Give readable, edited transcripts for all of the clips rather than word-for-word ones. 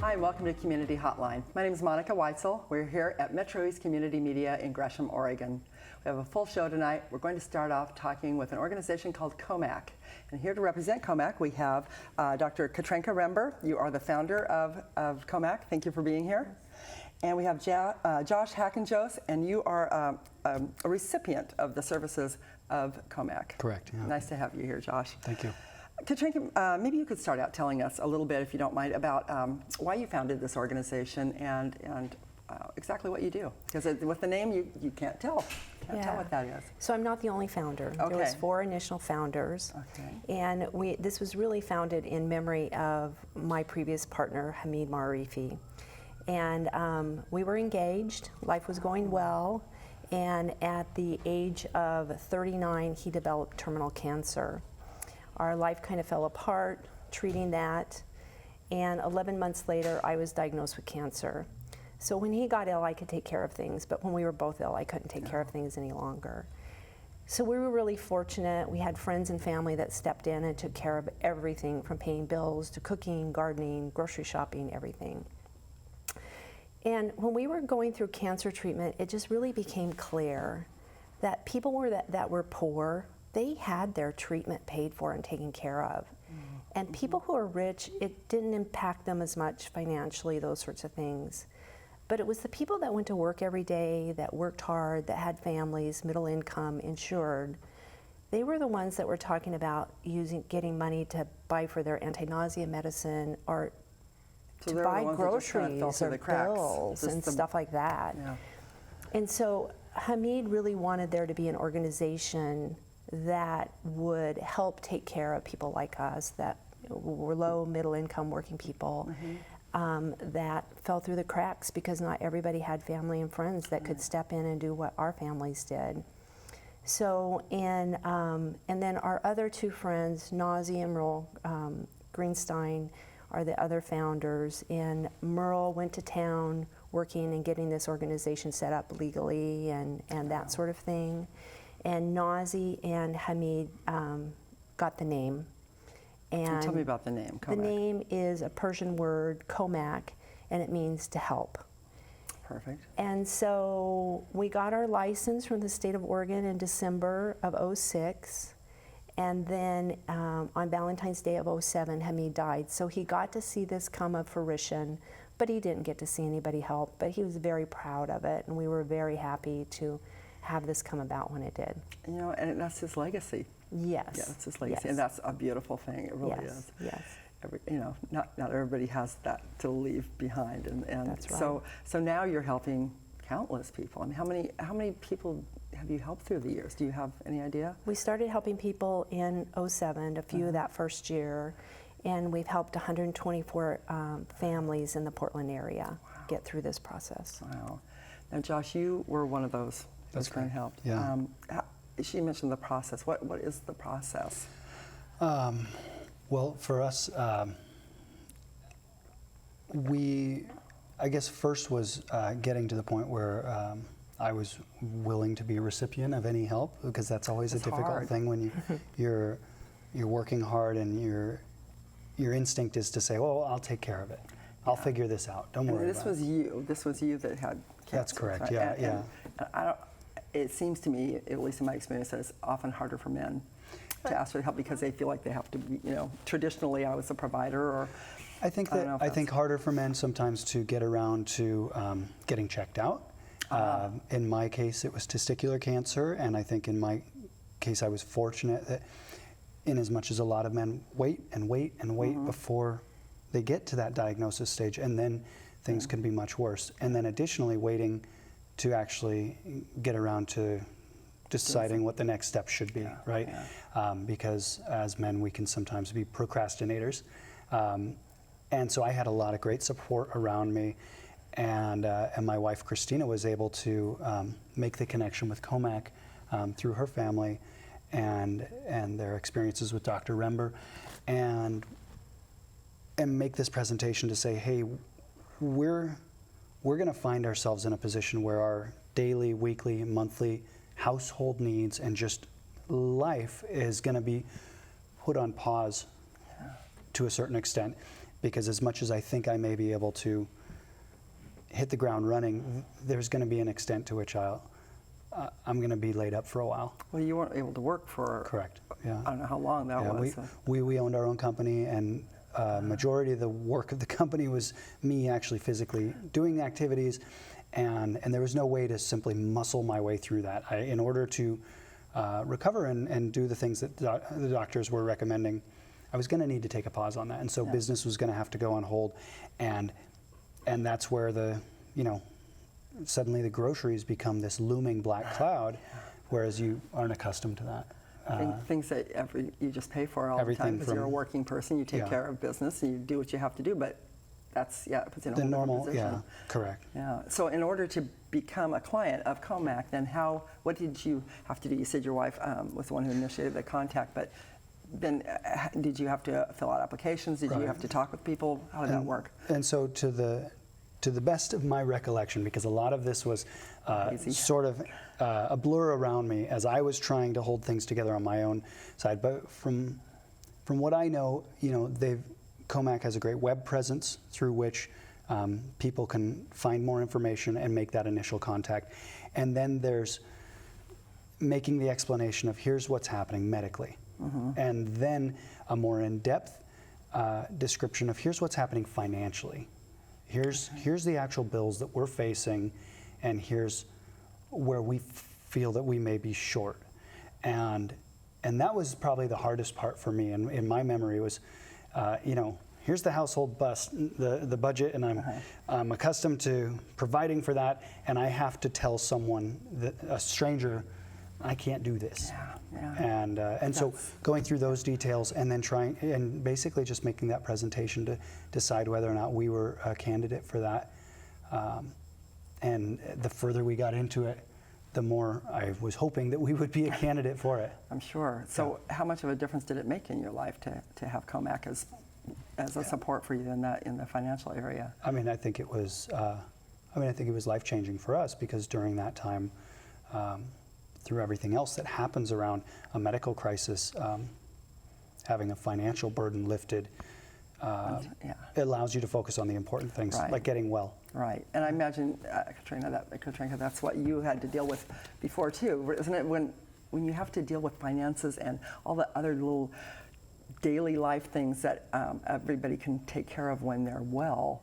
Hi, welcome to Community Hotline. My name is Monica Weitzel. We're here at MetroEast Community Media in Gresham, Oregon. We have a full show tonight. We're going to start off talking with an organization called Komak. And here to represent Komak, we have Dr. Katrinka Rember. You are the founder of Komak. Thank you for being here. And we have Josh Hackenjos, and you are a recipient of the services of Komak. Correct, yeah. Nice to have you here, Josh. Thank you. Katrinka, maybe you could start out telling us a little bit, if you don't mind, about why you founded this organization and exactly what you do. Because with the name, you can't tell. Can't tell what that is. So I'm not the only founder. Okay. There was 4 initial founders. Okay. And this was really founded in memory of my previous partner, Hamid Marifi. And we were engaged. Life was going well. And at the age of 39, he developed terminal cancer. Our life kind of fell apart treating that, and 11 months later I was diagnosed with cancer. So when he got ill I could take care of things, but when we were both ill I couldn't take care of things any longer. So we were really fortunate. We had friends and family that stepped in and took care of everything from paying bills to cooking, gardening, grocery shopping, everything. And when we were going through cancer treatment, it just really became clear that people that were poor, they had their treatment paid for and taken care of. Mm-hmm. And people who are rich, it didn't impact them as much financially, those sorts of things. But it was the people that went to work every day, that worked hard, that had families, middle income, insured. They were the ones that were talking about getting money to buy for their anti-nausea medicine or So to buy groceries or bills and stuff like that. Yeah. And so Hamid really wanted there to be an organization that would help take care of people like us that were low, middle income working people, that fell through the cracks because not everybody had family and friends that could step in and do what our families did. So, and then our other 2 friends, Nazi and Merle Greenstein, are the other founders, and Merle went to town working and getting this organization set up legally and that sort of thing. And Nazi and Hamid got the name. And tell me about the name, Komak. The name is a Persian word, Komak, and it means to help. Perfect. And so we got our license from the state of Oregon in December of '06. And then on Valentine's Day of '07, Hamid died. So he got to see this come of fruition, but he didn't get to see anybody help. But he was very proud of it, and we were very happy to have this come about when it did. You know, and that's his legacy. Yes. Yeah, that's his legacy, Yes. and that's a beautiful thing. It really is. Yes. You know, not everybody has that to leave behind, and That's right. so now you're helping countless people. I mean, how many people have you helped through the years? Do you have any idea? We started helping people in '07, a few that first year, and we've helped 124 families in the Portland area get through this process. Wow. Now, Josh, you were one of those That's who's been correct. helped. Yeah. She mentioned the process. What is the process? Well, for us, I guess first was getting to the point where I was willing to be a recipient of any help, because that's always a difficult hard. thing when you're working hard and your instinct is to say, "Oh, I'll take care of it. I'll figure this out. Don't worry this about it." This was you that had cancer. That's correct. Right? Yeah. And it seems to me, at least in my experience, that it's often harder for men to ask for help because they feel like they have to be, traditionally I was a provider, or I think harder for men sometimes to get around to getting checked out. In my case, it was testicular cancer, and I think in my case I was fortunate that in as much as a lot of men wait and wait and wait before they get to that diagnosis stage, and then things can be much worse. And then additionally waiting to actually get around to deciding what the next step should be, right? Yeah. Because as men, we can sometimes be procrastinators. And so I had a lot of great support around me, and my wife Christina was able to make the connection with Komak through her family and their experiences with Dr. Rember, and make this presentation to say, hey, we're going to find ourselves in a position where our daily, weekly, monthly household needs and just life is going to be put on pause to a certain extent. because as much as I think I may be able to hit the ground running, there's going to be an extent to which I'm going to be laid up for a while. Well, you weren't able to work for. Correct. Yeah. I don't know how long that was. We owned our own company, and majority of the work of the company was me actually physically doing the activities, and there was no way to simply muscle my way through that. In order to recover and do the things that the doctors were recommending, I was going to need to take a pause on that, and so business was going to have to go on hold, and that's where suddenly the groceries become this looming black cloud, whereas you aren't accustomed to that. Things that you just pay for all the time because you're a working person. You take care of business and you do what you have to do, but that's it puts you in a whole normal different position. Yeah, correct. Yeah. So in order to become a client of Komak, then what did you have to do? You said your wife was the one who initiated the contact, but then did you have to fill out applications? Did you have to talk with people? How did that work? And so to the best of my recollection, because a lot of this was sort of a blur around me as I was trying to hold things together on my own side. But from what I know, Komak has a great web presence through which people can find more information and make that initial contact. And then there's making the explanation of here's what's happening medically. And then a more in-depth description of here's what's happening financially. Here's the actual bills that we're facing, and here's where we feel that we may be short. And that was probably the hardest part for me. And in my memory was, here's the household the budget, and I'm accustomed to providing for that, and I have to tell someone, a stranger, I can't do this. And so going through those details and then trying and basically just making that presentation to decide whether or not we were a candidate for that. And the further we got into it, the more I was hoping that we would be a candidate for it. I'm sure. So how much of a difference did it make in your life to have Komak as a support for you in the financial area? I mean, I think it was life-changing for us, because during that time, through everything else that happens around a medical crisis, having a financial burden lifted, it allows you to focus on the important things, like getting well. Right, and I imagine, Katrina, that's what you had to deal with before too, isn't it? When you have to deal with finances and all the other little daily life things that everybody can take care of when they're well,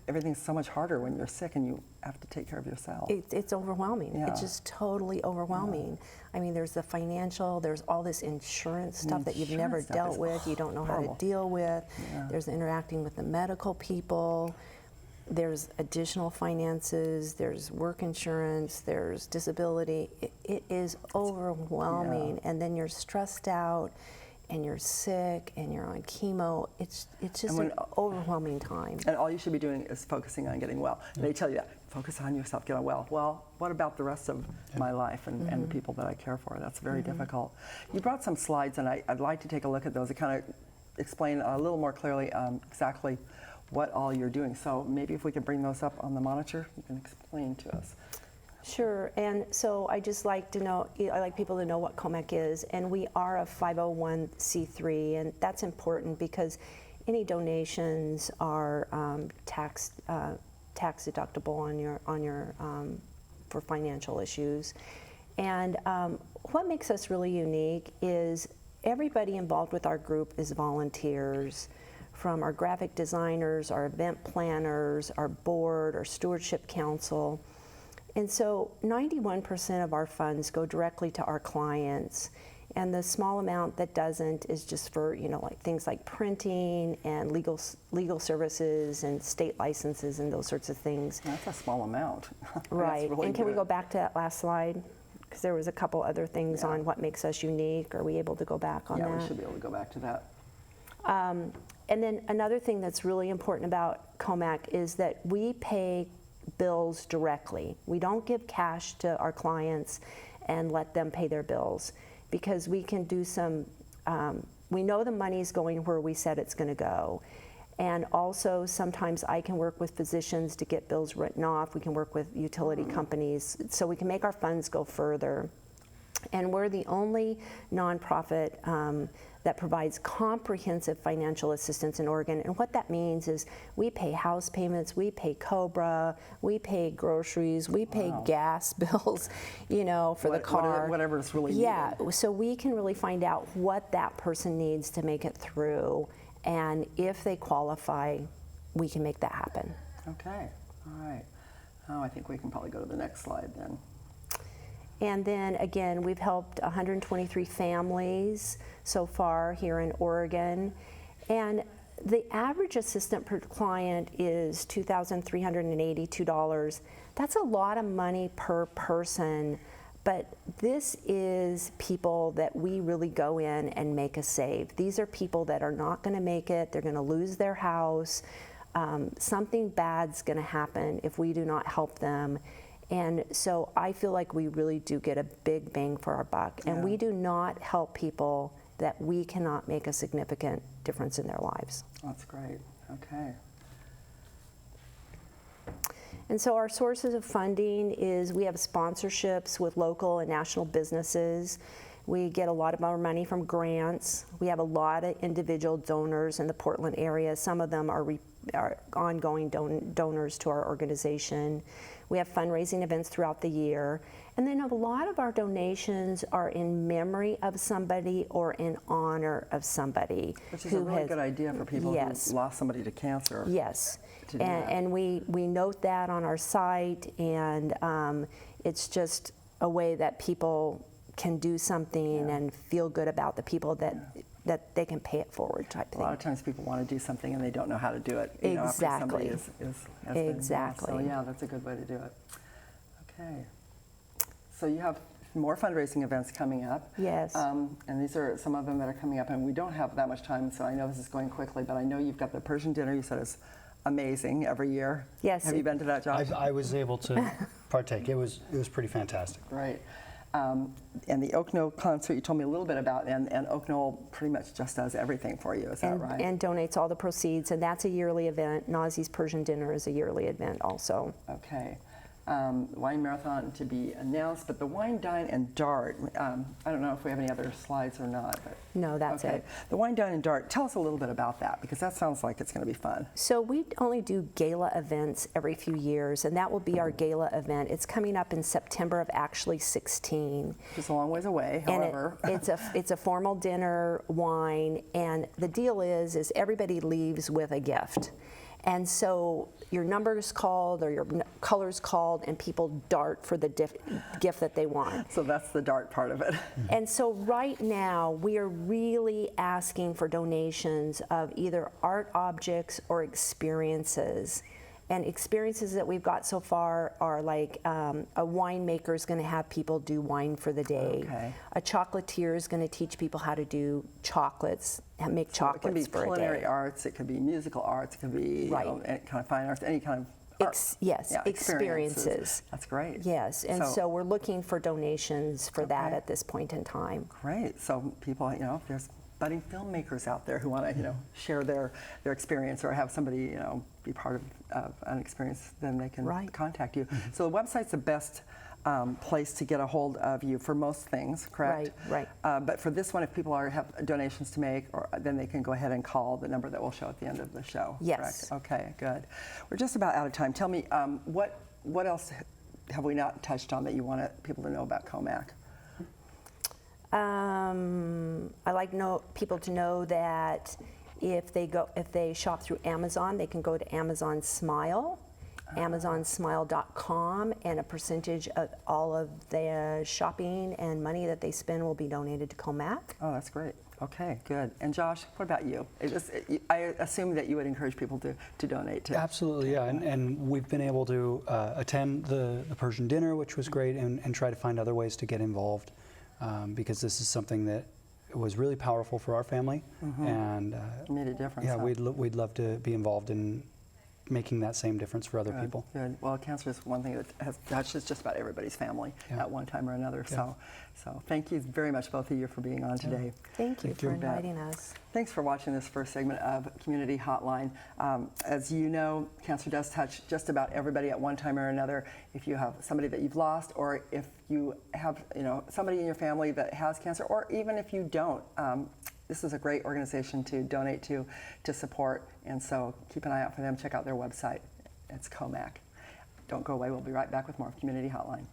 everything's so much harder when you're sick and you have to take care of yourself. It's overwhelming. Yeah. It's just totally overwhelming. I mean, there's the financial, there's all this insurance stuff that you've never dealt with, you don't know how to deal with. There's interacting with the medical people. There's additional finances, there's work insurance, there's disability. It is overwhelming, and then you're stressed out, and you're sick, and you're on chemo. It's just an overwhelming time. And all you should be doing is focusing on getting well. And they tell you that, focus on yourself, get well. Well, what about the rest of my life and the people that I care for? That's very difficult. You brought some slides, and I'd like to take a look at those to kind of explain a little more clearly exactly what all you're doing. So maybe if we could bring those up on the monitor, you can explain to us. Sure, and so I just like to know, I like people to know what Komak is, and we are a 501c3, and that's important because any donations are tax deductible on your for financial issues. And what makes us really unique is everybody involved with our group is volunteers, from our graphic designers, our event planners, our board, our stewardship council. And so 91% of our funds go directly to our clients, and the small amount that doesn't is just for, like things like printing and legal services and state licenses and those sorts of things. That's a small amount. Right, really and can we good. go back to that last slide? Because there was a couple other things on what makes us unique. Are we able to go back on that? Yeah, we should be able to go back to that. And then another thing that's really important about Komak is that we pay bills directly. We don't give cash to our clients and let them pay their bills, because we can do some, we know the money's going where we said it's going to go. And also sometimes I can work with physicians to get bills written off. We can work with utility companies, so we can make our funds go further. And we're the only nonprofit that provides comprehensive financial assistance in Oregon. And what that means is we pay house payments, we pay COBRA, we pay groceries, we pay gas bills, you know, for the car. Whatever is really needed. Yeah, so we can really find out what that person needs to make it through. And if they qualify, we can make that happen. Okay, all right. Oh, I think we can probably go to the next slide then. And then again, we've helped 123 families so far here in Oregon. And the average assistant per client is $2,382. That's a lot of money per person, but this is people that we really go in and make a save. These are people that are not going to make it. They're going to lose their house. Something bad's going to happen if we do not help them. And so I feel like we really do get a big bang for our buck. And we do not help people that we cannot make a significant difference in their lives. That's great. Okay. And so our sources of funding is we have sponsorships with local and national businesses. We get a lot of our money from grants. We have a lot of individual donors in the Portland area. Some of them are ongoing donors to our organization. We have fundraising events throughout the year. And then a lot of our donations are in memory of somebody or in honor of somebody. Which is a really good idea for people who lost somebody to cancer. Yes. And we note that on our site, and it's just a way that people can do something and feel good about the people that they can pay it forward type thing. A lot of times people want to do something and they don't know how to do it. You know, after somebody has been lost. So yeah, that's a good way to do it. Okay. So you have more fundraising events coming up. Yes. And these are some of them that are coming up, and we don't have that much time, so I know this is going quickly, but I know you've got the Persian Dinner you said is amazing every year. Yes. Have you been to that, Josh? I was able to partake. It was pretty fantastic. Right. And the Oak Knoll concert you told me a little bit about, and Oak Knoll pretty much just does everything for you, is that right? And donates all the proceeds, and that's a yearly event. Nazi's Persian Dinner is a yearly event also. Okay. Wine marathon to be announced, but the Wine, Dine, and Dart, I don't know if we have any other slides or not. But no, that's it. The Wine, Dine, and Dart, tell us a little bit about that, because that sounds like it's going to be fun. So we only do gala events every few years, and that will be our gala event. It's coming up in September of actually 16. Just a long ways away, however. And it's a formal dinner, wine, and the deal is everybody leaves with a gift. And so your number's called or your color's called, and people dart for the gift that they want. So that's the dart part of it. And so right now we are really asking for donations of either art objects or experiences. And experiences that we've got so far are like a winemaker is going to have people do wine for the day. Okay. A chocolatier is going to teach people how to do chocolates, make chocolates for a day. It can be culinary arts, it could be musical arts, it could be any kind of fine arts, any kind of art. Experiences. That's great. Yes, and so we're looking for donations for that at this point in time. Great. So people, if there's budding filmmakers out there who want to, share their experience or have somebody, be part of an experience, then they can contact you. So the website's the best place to get a hold of you for most things, correct? Right. But for this one, if people have donations to make, then they can go ahead and call the number that we'll show at the end of the show. Yes. Correct? Okay, good. We're just about out of time. Tell me, what else have we not touched on that you want people to know about Komak? I like people to know that if they shop through Amazon, they can go to Amazon Smile, amazonsmile.com, and a percentage of all of the shopping and money that they spend will be donated to Komak. Oh, that's great. Okay, good. And Josh, what about you? I assume that you would encourage people to donate to. Absolutely, yeah. And we've been able to attend the Persian Dinner, which was great, and try to find other ways to get involved. Because this is something that was really powerful for our family, and made a difference. Yeah, we'd love to be involved in making that same difference for other people. Good. Well, cancer is one thing that touches just about everybody's family at one time or another. So thank you very much, both of you, for being on today. Thank you for inviting us. Thanks for watching this first segment of Community Hotline. As you know, cancer does touch just about everybody at one time or another. If you have somebody that you've lost, or if you have somebody in your family that has cancer, or even if you don't, this is a great organization to donate to support. And so keep an eye out for them. Check out their website. It's Komak. Don't go away. We'll be right back with more of Community Hotline.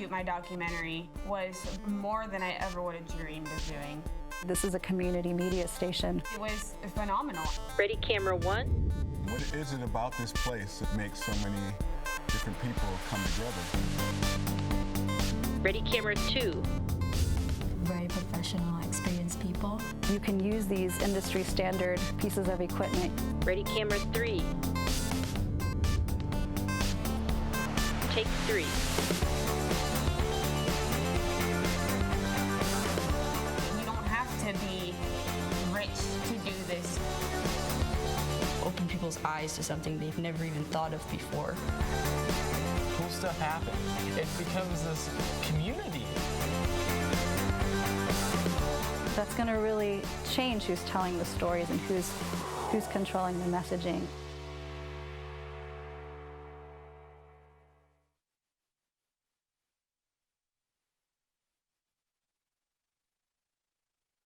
My documentary was more than I ever would have dreamed of doing. This is a community media station. It was phenomenal. Ready, camera one. What is it about this place that makes so many different people come together? Ready, camera two. Very professional, experienced people. You can use these industry standard pieces of equipment. Ready, camera three. Take three. To be rich to do this. Open people's eyes to something they've never even thought of before. Cool stuff happens. It becomes this community. That's going to really change who's telling the stories and who's controlling the messaging.